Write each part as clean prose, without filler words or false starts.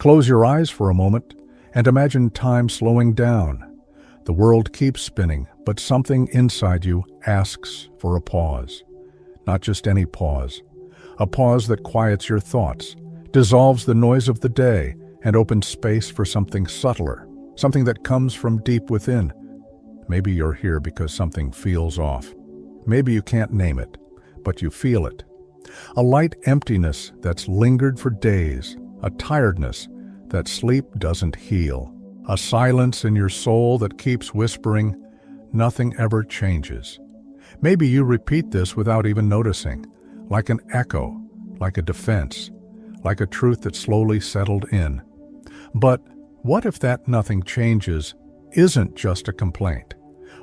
Close your eyes for a moment and imagine time slowing down. The world keeps spinning, but something inside you asks for a pause. Not just any pause. A pause that quiets your thoughts, dissolves the noise of the day, and opens space for something subtler, something that comes from deep within. Maybe you're here because something feels off. Maybe you can't name it, but you feel it. A light emptiness that's lingered for days, a tiredness that sleep doesn't heal, a silence in your soul that keeps whispering, nothing ever changes. Maybe you repeat this without even noticing, like an echo, like a defense, like a truth that slowly settled in. But what if that nothing changes isn't just a complaint?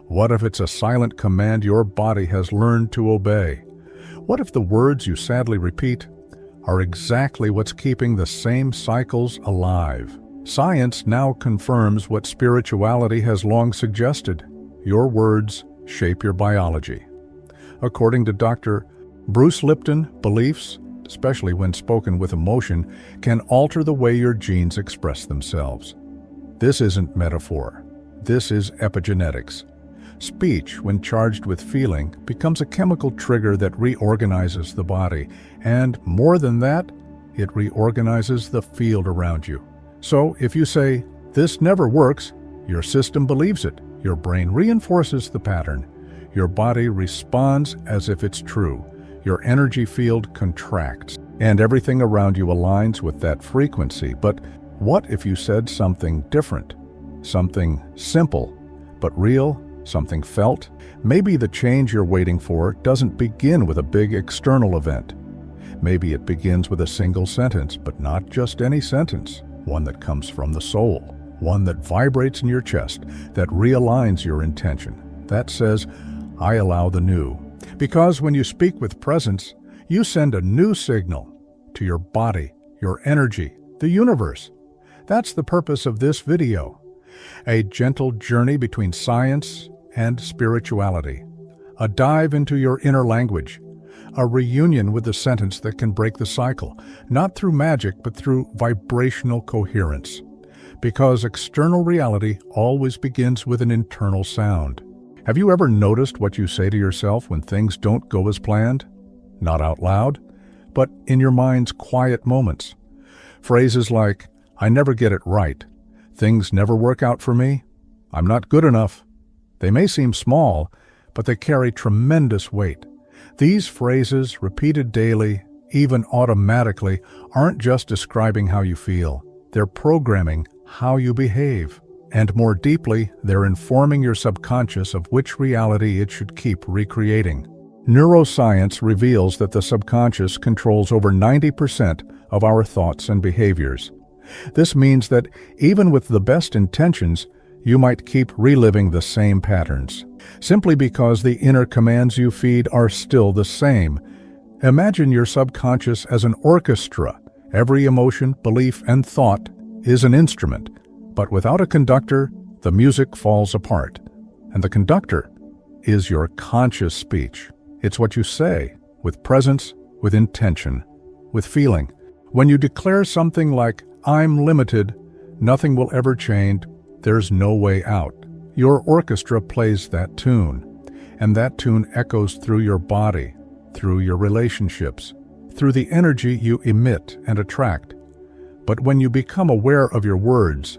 What if it's a silent command your body has learned to obey? What if the words you sadly repeat are exactly what's keeping the same cycles alive? Science now confirms what spirituality has long suggested. Your words shape your biology. According to Dr. Bruce Lipton, beliefs, especially when spoken with emotion, can alter the way your genes express themselves. This isn't metaphor. This is epigenetics. Speech, when charged with feeling, becomes a chemical trigger that reorganizes the body. And more than that, it reorganizes the field around you. So if you say, "This never works," your system believes it. Your brain reinforces the pattern. Your body responds as if it's true. Your energy field contracts, and everything around you aligns with that frequency. But what if you said something different? Something simple, but real? Something felt? Maybe the change you're waiting for doesn't begin with a big external event. Maybe it begins with a single sentence, but not just any sentence. One that comes from the soul. One that vibrates in your chest, that realigns your intention. That says, "I allow the new." Because when you speak with presence, you send a new signal to your body, your energy, the universe. That's the purpose of this video. A gentle journey between science and spirituality. A dive into your inner language. A reunion with the sentence that can break the cycle, not through magic, but through vibrational coherence. Because external reality always begins with an internal sound. Have you ever noticed what you say to yourself when things don't go as planned? Not out loud, but in your mind's quiet moments. Phrases like, "I never get it right," "Things never work out for me," "I'm not good enough." They may seem small, but they carry tremendous weight. These phrases, repeated daily, even automatically, aren't just describing how you feel. They're programming how you behave. And more deeply, they're informing your subconscious of which reality it should keep recreating. Neuroscience reveals that the subconscious controls over 90% of our thoughts and behaviors. This means that even with the best intentions, you might keep reliving the same patterns, simply because the inner commands you feed are still the same. Imagine your subconscious as an orchestra. Every emotion, belief, and thought is an instrument. But without a conductor, the music falls apart. And the conductor is your conscious speech. It's what you say, with presence, with intention, with feeling. When you declare something like, "I'm limited, nothing will ever change, there's no way out," your orchestra plays that tune. And that tune echoes through your body, through your relationships, through the energy you emit and attract. But when you become aware of your words,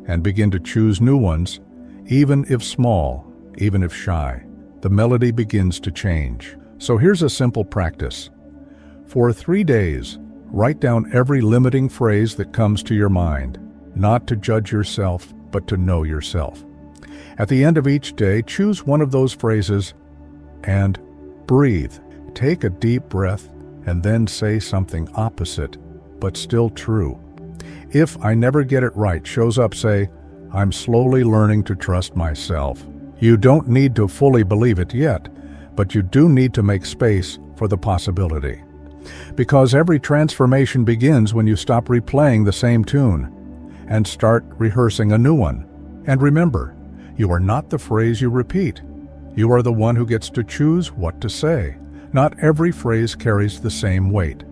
and begin to choose new ones, even if small, even if shy, the melody begins to change. So here's a simple practice. For 3 days, write down every limiting phrase that comes to your mind, not to judge yourself, but to know yourself. At the end of each day, choose one of those phrases and breathe. Take a deep breath and then say something opposite, but still true. If "I never get it right" shows up, say, "I'm slowly learning to trust myself." You don't need to fully believe it yet, but you do need to make space for the possibility. Because every transformation begins when you stop replaying the same tune and start rehearsing a new one. And remember, you are not the phrase you repeat. You are the one who gets to choose what to say. Not every phrase carries the same weight.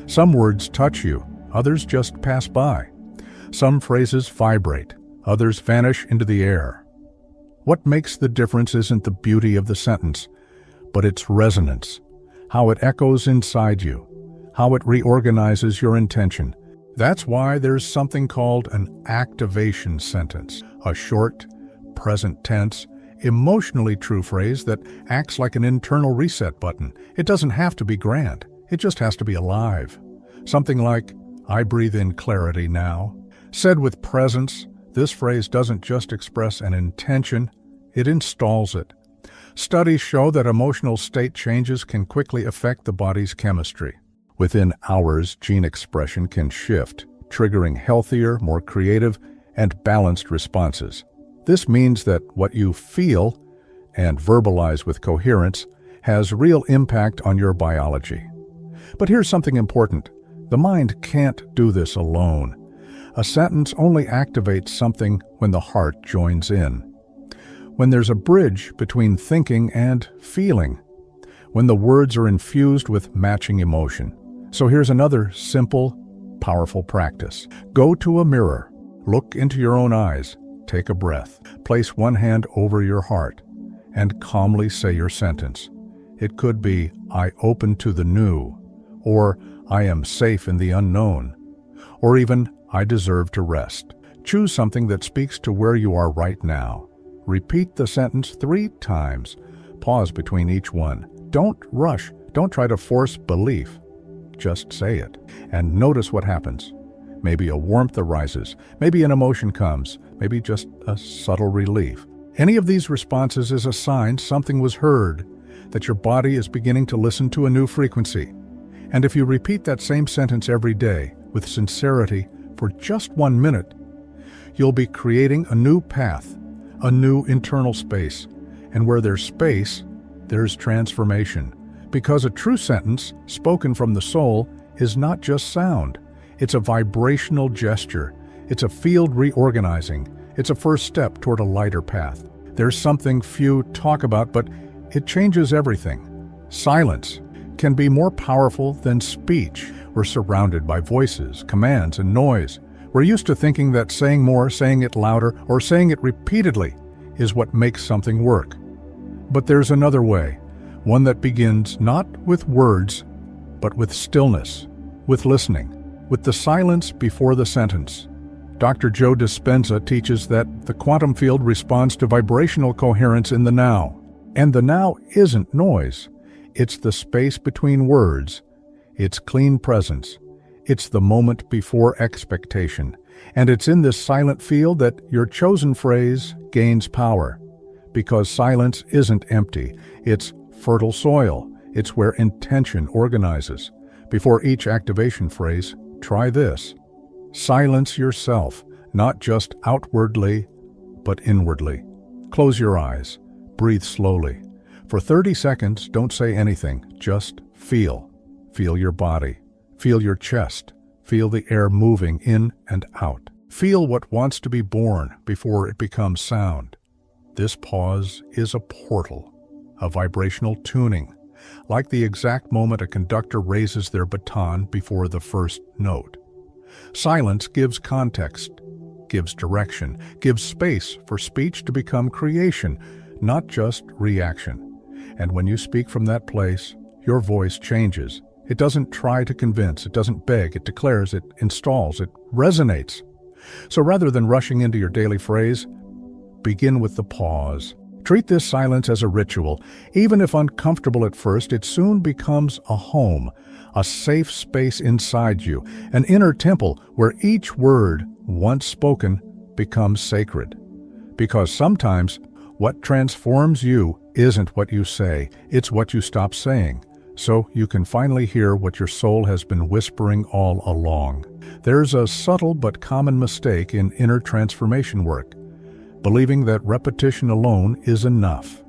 Some words touch you, others just pass by. Some phrases vibrate, others vanish into the air. What makes the difference isn't the beauty of the sentence, but its resonance, how it echoes inside you, how it reorganizes your intention. That's why there's something called an activation sentence, a short, present tense, emotionally true phrase that acts like an internal reset button. It doesn't have to be grand. It just has to be alive. Something like, "I breathe in clarity now." Said with presence, this phrase doesn't just express an intention, it installs it. Studies show that emotional state changes can quickly affect the body's chemistry. Within hours, gene expression can shift, triggering healthier, more creative, and balanced responses. This means that what you feel and verbalize with coherence has real impact on your biology. But here's something important. The mind can't do this alone. A sentence only activates something when the heart joins in. When there's a bridge between thinking and feeling. When the words are infused with matching emotion. So here's another simple, powerful practice. Go to a mirror, look into your own eyes, take a breath, place one hand over your heart, and calmly say your sentence. It could be, "I open to the new," or "I am safe in the unknown," or even, "I deserve to rest." Choose something that speaks to where you are right now. Repeat the sentence 3 times. Pause between each one. Don't rush. Don't try to force belief. Just say it, and notice what happens. Maybe a warmth arises, maybe an emotion comes, maybe just a subtle relief. Any of these responses is a sign something was heard, that your body is beginning to listen to a new frequency. And if you repeat that same sentence every day, with sincerity, for just 1 minute, you'll be creating a new path, a new internal space. And where there's space, there's transformation. Because a true sentence, spoken from the soul, is not just sound. It's a vibrational gesture. It's a field reorganizing. It's a first step toward a lighter path. There's something few talk about, but it changes everything. Silence can be more powerful than speech. We're surrounded by voices, commands, and noise. We're used to thinking that saying more, saying it louder, or saying it repeatedly is what makes something work. But there's another way. One that begins not with words, but with stillness, with listening, with the silence before the sentence. Dr. Joe Dispenza teaches that the quantum field responds to vibrational coherence in the now. And the now isn't noise. It's the space between words. It's clean presence. It's the moment before expectation. And it's in this silent field that your chosen phrase gains power. Because silence isn't empty. It's fertile soil. It's where intention organizes. Before each activation phrase, try this. Silence yourself, not just outwardly, but inwardly. Close your eyes. Breathe slowly. For 30 seconds, don't say anything. Just feel. Feel your body. Feel your chest. Feel the air moving in and out. Feel what wants to be born before it becomes sound. This pause is a portal, a vibrational tuning, like the exact moment a conductor raises their baton before the first note. Silence gives context, gives direction, gives space for speech to become creation, not just reaction. And when you speak from that place, your voice changes. It doesn't try to convince, it doesn't beg, it declares, it installs, it resonates. So rather than rushing into your daily phrase, begin with the pause. Treat this silence as a ritual. Even if uncomfortable at first, it soon becomes a home, a safe space inside you, an inner temple where each word, once spoken, becomes sacred. Because sometimes what transforms you isn't what you say, it's what you stop saying. So you can finally hear what your soul has been whispering all along. There's a subtle but common mistake in inner transformation work, believing that repetition alone is enough.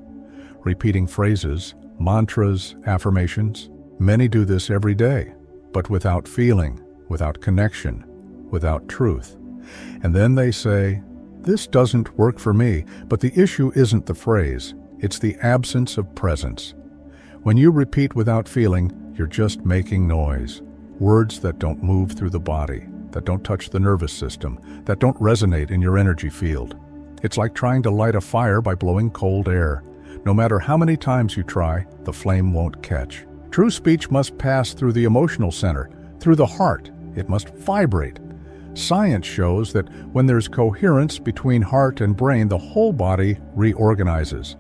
Repeating phrases, mantras, affirmations. Many do this every day, but without feeling, without connection, without truth. And then they say, "This doesn't work for me," but the issue isn't the phrase, it's the absence of presence. When you repeat without feeling, you're just making noise, words that don't move through the body. that don't touch the nervous system, that don't resonate in your energy field. It's like trying to light a fire by blowing cold air. No matter how many times you try, the flame won't catch. True speech must pass through the emotional center, through the heart. It must vibrate. Science shows that when there's coherence between heart and brain, the whole body reorganizes.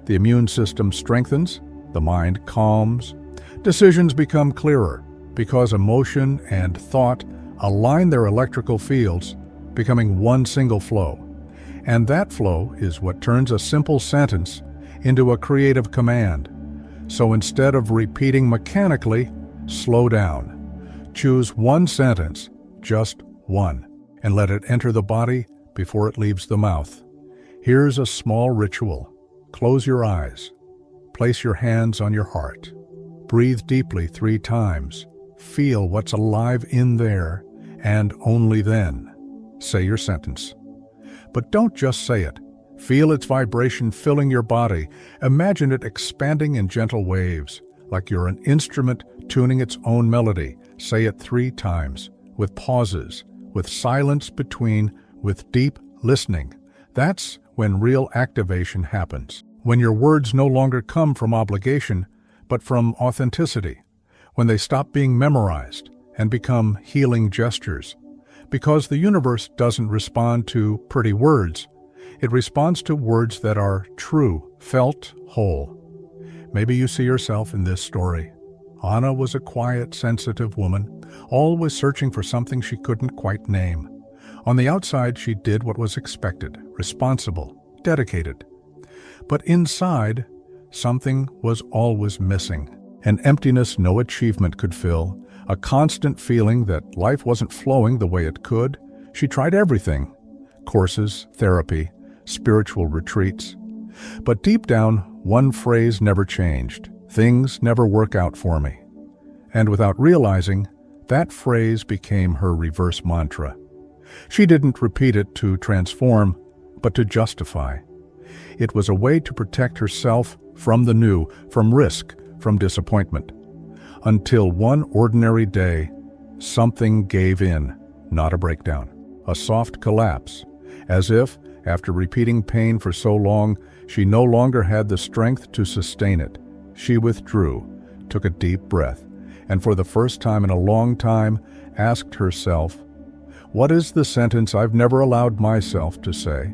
The immune system strengthens, the mind calms. Decisions become clearer because emotion and thought align their electrical fields, becoming one single flow. And that flow is what turns a simple sentence into a creative command. So instead of repeating mechanically, slow down. Choose one sentence, just one, and let it enter the body before it leaves the mouth. Here's a small ritual. Close your eyes. Place your hands on your heart. Breathe deeply 3 times. Feel what's alive in there, and only then say your sentence. But don't just say it. Feel its vibration filling your body. Imagine it expanding in gentle waves, like you're an instrument tuning its own melody. Say it 3 times, with pauses, with silence between, with deep listening. That's when real activation happens. When your words no longer come from obligation, but from authenticity. When they stop being memorized and become healing gestures. Because the universe doesn't respond to pretty words. It responds to words that are true, felt, whole. Maybe you see yourself in this story. Anna was a quiet, sensitive woman, always searching for something she couldn't quite name. On the outside, she did what was expected, responsible, dedicated. But inside, something was always missing. An emptiness no achievement could fill, a constant feeling that life wasn't flowing the way it could. She tried everything: courses, therapy, spiritual retreats. But deep down, one phrase never changed: things never work out for me. And without realizing, that phrase became her reverse mantra. She didn't repeat it to transform, but to justify. It was a way to protect herself from the new, from risk, from disappointment. Until one ordinary day, something gave in, not a breakdown, a soft collapse, as if, after repeating pain for so long, she no longer had the strength to sustain it. She withdrew, took a deep breath, and for the first time in a long time, asked herself, "What is the sentence I've never allowed myself to say?"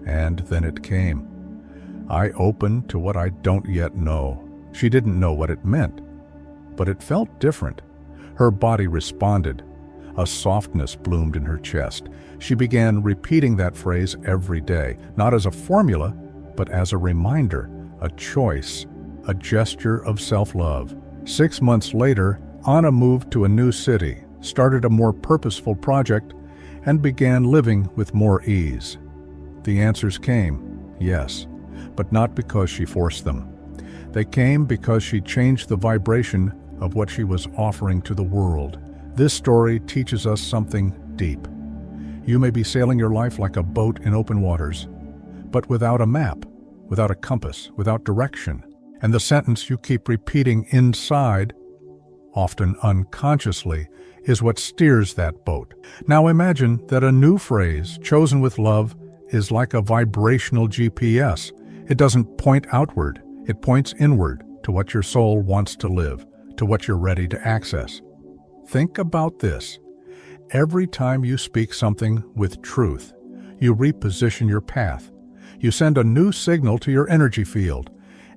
And then it came. "I open to what I don't yet know." She didn't know what it meant, but it felt different. Her body responded. A softness bloomed in her chest. She began repeating that phrase every day, not as a formula, but as a reminder, a choice, a gesture of self-love. 6 months later, Anna moved to a new city, started a more purposeful project, and began living with more ease. The answers came, yes, but not because she forced them. They came because she changed the vibration of what she was offering to the world. This story teaches us something deep. You may be sailing your life like a boat in open waters, but without a map, without a compass, without direction. And the sentence you keep repeating inside, often unconsciously, is what steers that boat. Now imagine that a new phrase, chosen with love, is like a vibrational GPS. It doesn't point outward. It points inward to what your soul wants to live, to what you're ready to access. Think about this. Every time you speak something with truth, you reposition your path. You send a new signal to your energy field,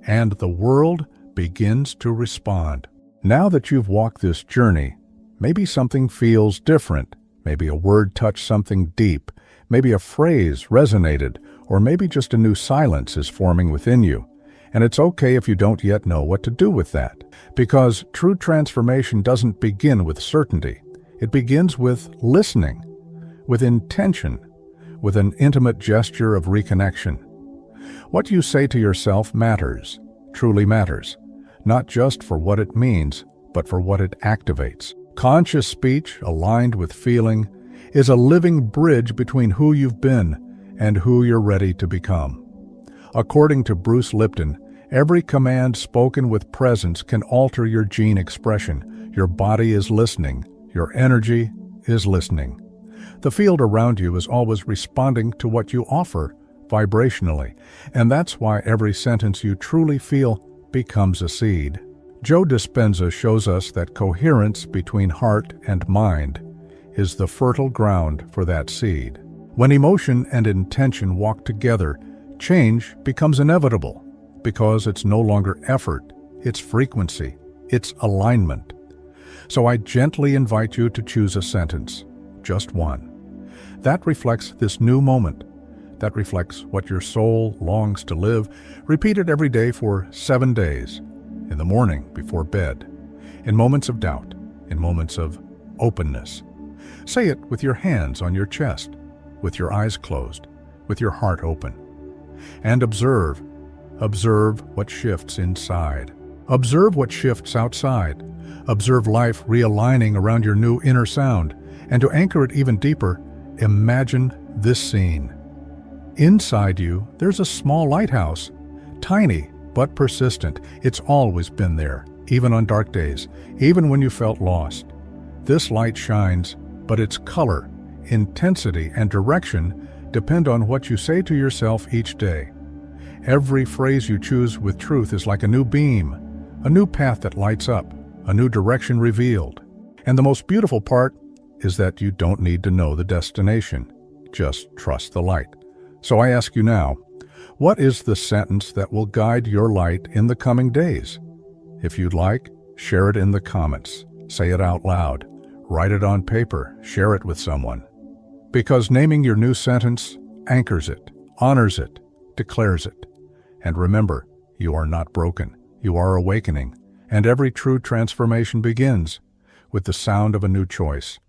and the world begins to respond. Now that you've walked this journey, maybe something feels different. Maybe a word touched something deep. Maybe a phrase resonated, or maybe just a new silence is forming within you. And it's okay if you don't yet know what to do with that, because true transformation doesn't begin with certainty. It begins with listening, with intention, with an intimate gesture of reconnection. What you say to yourself matters, truly matters, not just for what it means, but for what it activates. Conscious speech, aligned with feeling, is a living bridge between who you've been and who you're ready to become. According to Bruce Lipton, every command spoken with presence can alter your gene expression. Your body is listening. Your energy is listening. The field around you is always responding to what you offer vibrationally, and that's why every sentence you truly feel becomes a seed. Joe Dispenza shows us that coherence between heart and mind is the fertile ground for that seed. When emotion and intention walk together, change becomes inevitable because it's no longer effort, it's frequency, it's alignment. So I gently invite you to choose a sentence, just one. That reflects this new moment. That reflects what your soul longs to live. Repeat it every day for 7 days. In the morning, before bed. In moments of doubt. In moments of openness. Say it with your hands on your chest. With your eyes closed. With your heart open. And observe. Observe what shifts inside. Observe what shifts outside. Observe life realigning around your new inner sound. And to anchor it even deeper, imagine this scene. Inside you, there's a small lighthouse. Tiny, but persistent. It's always been there, even on dark days, even when you felt lost. This light shines, but its color, intensity, and direction depend on what you say to yourself each day. Every phrase you choose with truth is like a new beam, a new path that lights up, a new direction revealed. And the most beautiful part is that you don't need to know the destination. Just trust the light. So I ask you now, what is the sentence that will guide your light in the coming days? If you'd like, share it in the comments. Say it out loud. Write it on paper. Share it with someone. Because naming your new sentence anchors it, honors it, declares it. And remember, you are not broken. You are awakening. And every true transformation begins with the sound of a new choice.